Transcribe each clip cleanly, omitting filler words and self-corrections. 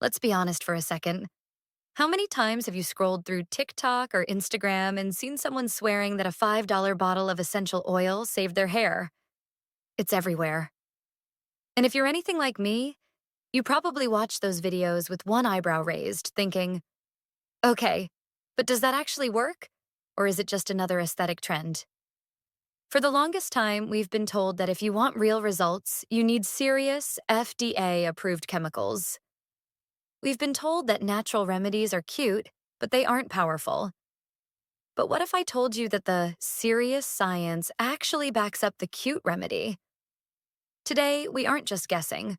Let's be honest for a second. How many times have you scrolled through TikTok or Instagram and seen someone swearing that a $5 bottle of essential oil saved their hair? It's everywhere. And if you're anything like me, you probably watch those videos with one eyebrow raised, thinking, okay, but does that actually work? Or is it just another aesthetic trend? For the longest time, we've been told that if you want real results, you need serious, FDA approved chemicals. We've been told that natural remedies are cute, but they aren't powerful. But what if I told you that the serious science actually backs up the cute remedy? Today, we aren't just guessing.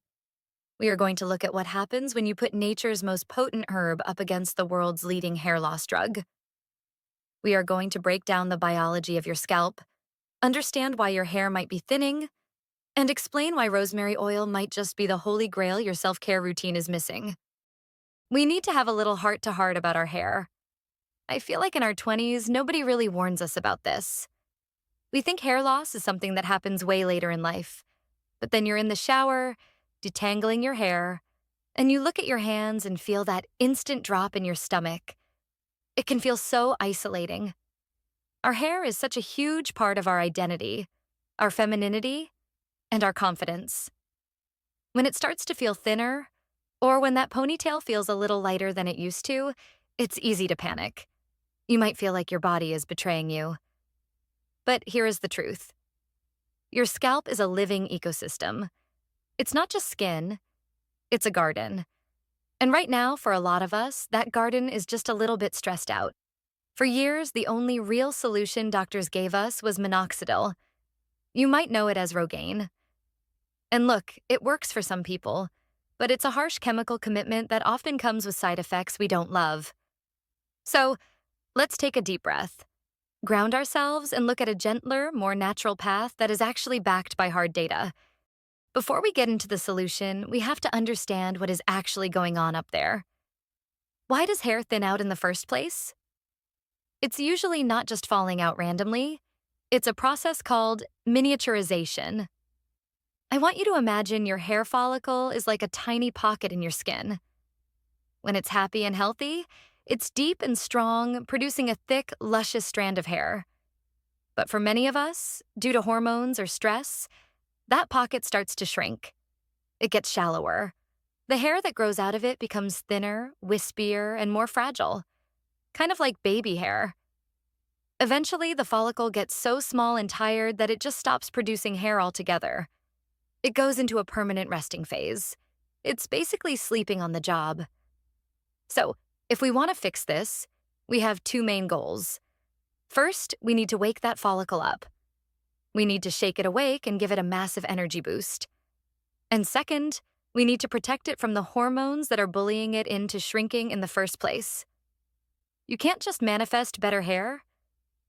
We are going to look at what happens when you put nature's most potent herb up against the world's leading hair loss drug. We are going to break down the biology of your scalp, understand why your hair might be thinning, and explain why rosemary oil might just be the holy grail your self-care routine is missing. We need to have a little heart-to-heart about our hair. I feel like in our 20s, nobody really warns us about this. We think hair loss is something that happens way later in life. But then you're in the shower, detangling your hair, and you look at your hands and feel that instant drop in your stomach. It can feel so isolating. Our hair is such a huge part of our identity, our femininity, and our confidence. When it starts to feel thinner, or when that ponytail feels a little lighter than it used to, it's easy to panic. You might feel like your body is betraying you. But here is the truth. Your scalp is a living ecosystem. It's not just skin, it's a garden. And right now, for a lot of us, that garden is just a little bit stressed out. For years, the only real solution doctors gave us was Minoxidil. You might know it as Rogaine. And look, it works for some people, but it's a harsh chemical commitment that often comes with side effects we don't love. So, let's take a deep breath, ground ourselves, and look at a gentler, more natural path that is actually backed by hard data. Before we get into the solution, we have to understand what is actually going on up there. Why does hair thin out in the first place? It's usually not just falling out randomly. It's a process called miniaturization. I want you to imagine your hair follicle is like a tiny pocket in your skin. When it's happy and healthy, it's deep and strong, producing a thick, luscious strand of hair. But for many of us, due to hormones or stress, that pocket starts to shrink. It gets shallower. The hair that grows out of it becomes thinner, wispier, and more fragile, kind of like baby hair. Eventually, the follicle gets so small and tired that it just stops producing hair altogether. It goes into a permanent resting phase. It's basically sleeping on the job. So, if we want to fix this, we have two main goals. First, we need to wake that follicle up. We need to shake it awake and give it a massive energy boost. And second, we need to protect it from the hormones that are bullying it into shrinking in the first place. You can't just manifest better hair.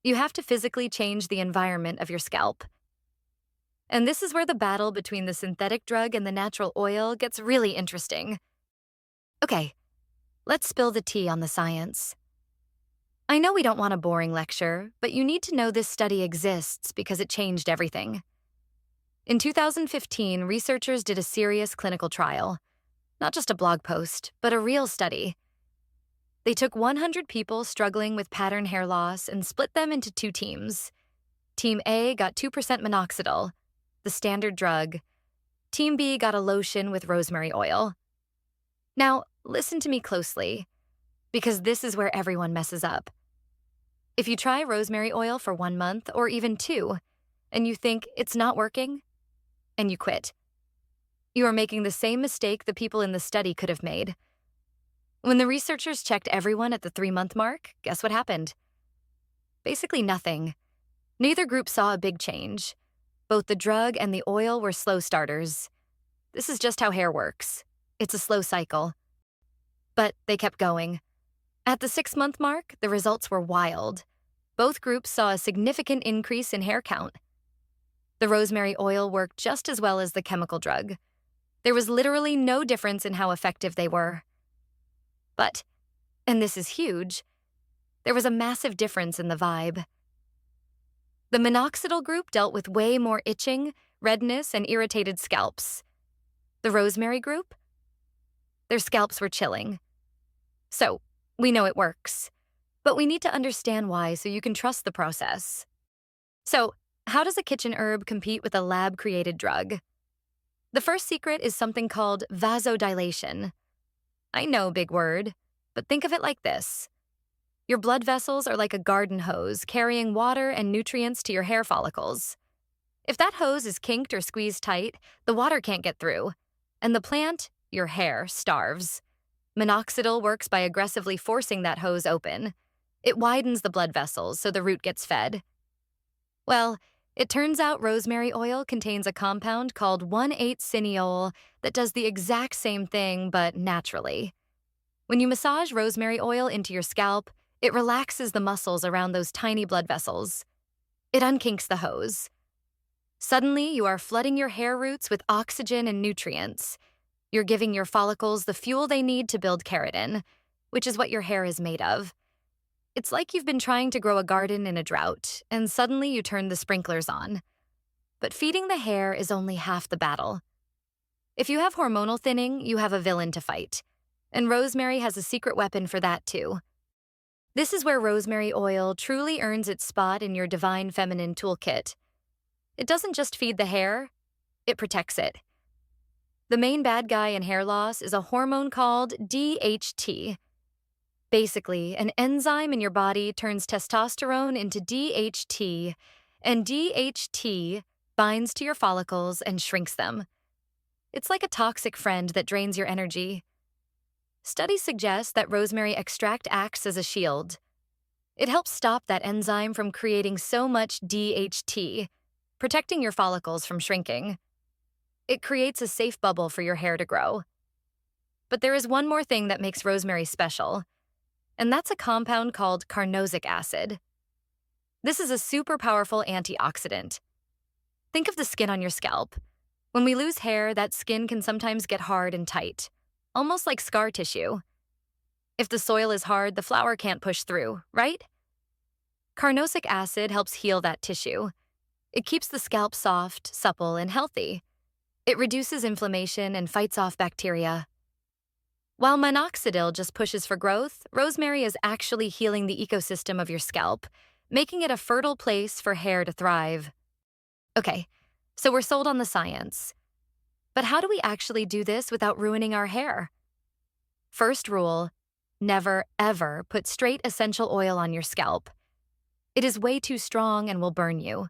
You have to physically change the environment of your scalp. And this is where the battle between the synthetic drug and the natural oil gets really interesting. Okay, let's spill the tea on the science. I know we don't want a boring lecture, but you need to know this study exists because it changed everything. In 2015, researchers did a serious clinical trial. Not just a blog post, but a real study. They took 100 people struggling with pattern hair loss and split them into two teams. Team A got 2% Minoxidil, the standard drug. Team B got a lotion with rosemary oil. Now, listen to me closely, because this is where everyone messes up. If you try rosemary oil for 1 month or even 2, and you think it's not working, and you quit, you are making the same mistake the people in the study could have made. When the researchers checked everyone at the 3-month mark, guess what happened? Basically nothing. Neither group saw a big change. Both the drug and the oil were slow starters. This is just how hair works. It's a slow cycle. But they kept going. At the 6-month mark, the results were wild. Both groups saw a significant increase in hair count. The rosemary oil worked just as well as the chemical drug. There was literally no difference in how effective they were. But, and this is huge, there was a massive difference in the vibe. The minoxidil group dealt with way more itching, redness, and irritated scalps. The rosemary group? Their scalps were chilling. So, we know it works. But we need to understand why so you can trust the process. So, how does a kitchen herb compete with a lab-created drug? The first secret is something called vasodilation. I know, big word, but think of it like this. Your blood vessels are like a garden hose carrying water and nutrients to your hair follicles. If that hose is kinked or squeezed tight, the water can't get through, and the plant, your hair, starves. Minoxidil works by aggressively forcing that hose open. It widens the blood vessels so the root gets fed. Well, it turns out rosemary oil contains a compound called 1,8-cineol that does the exact same thing, but naturally. When you massage rosemary oil into your scalp, it relaxes the muscles around those tiny blood vessels. It unkinks the hose. Suddenly, you are flooding your hair roots with oxygen and nutrients. You're giving your follicles the fuel they need to build keratin, which is what your hair is made of. It's like you've been trying to grow a garden in a drought, and suddenly you turn the sprinklers on. But feeding the hair is only half the battle. If you have hormonal thinning, you have a villain to fight. And rosemary has a secret weapon for that too. This is where rosemary oil truly earns its spot in your divine feminine toolkit. It doesn't just feed the hair, it protects it. The main bad guy in hair loss is a hormone called DHT. Basically, an enzyme in your body turns testosterone into DHT, and DHT binds to your follicles and shrinks them. It's like a toxic friend that drains your energy. Studies suggest that rosemary extract acts as a shield. It helps stop that enzyme from creating so much DHT, protecting your follicles from shrinking. It creates a safe bubble for your hair to grow. But there is one more thing that makes rosemary special, and that's a compound called carnosic acid. This is a super powerful antioxidant. Think of the skin on your scalp. When we lose hair, that skin can sometimes get hard and tight, almost like scar tissue. If the soil is hard, the flower can't push through, right? Carnosic acid helps heal that tissue. It keeps the scalp soft, supple, and healthy. It reduces inflammation and fights off bacteria. While minoxidil just pushes for growth, rosemary is actually healing the ecosystem of your scalp, making it a fertile place for hair to thrive. Okay, so we're sold on the science. But how do we actually do this without ruining our hair? First rule, never, ever put straight essential oil on your scalp. It is way too strong and will burn you.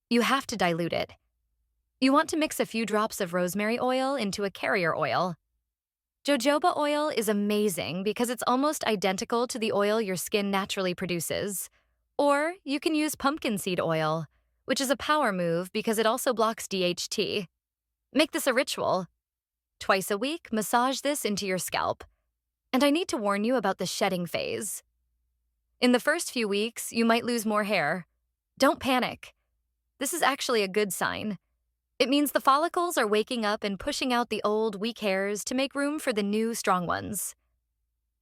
You have to dilute it. You want to mix a few drops of rosemary oil into a carrier oil. Jojoba oil is amazing because it's almost identical to the oil your skin naturally produces. Or you can use pumpkin seed oil, which is a power move because it also blocks DHT. Make this a ritual. Twice a week, massage this into your scalp. And I need to warn you about the shedding phase. In the first few weeks, you might lose more hair. Don't panic. This is actually a good sign. It means the follicles are waking up and pushing out the old, weak hairs to make room for the new, strong ones.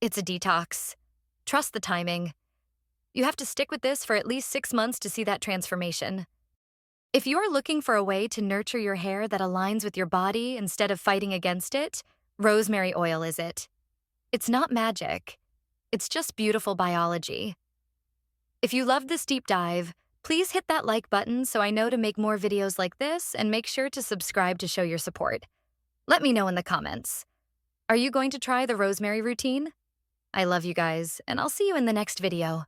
It's a detox. Trust the timing. You have to stick with this for at least 6 months to see that transformation. If you're looking for a way to nurture your hair that aligns with your body instead of fighting against it, rosemary oil is it. It's not magic. It's just beautiful biology. If you loved this deep dive, please hit that like button so I know to make more videos like this, and make sure to subscribe to show your support. Let me know in the comments. Are you going to try the rosemary routine? I love you guys, and I'll see you in the next video.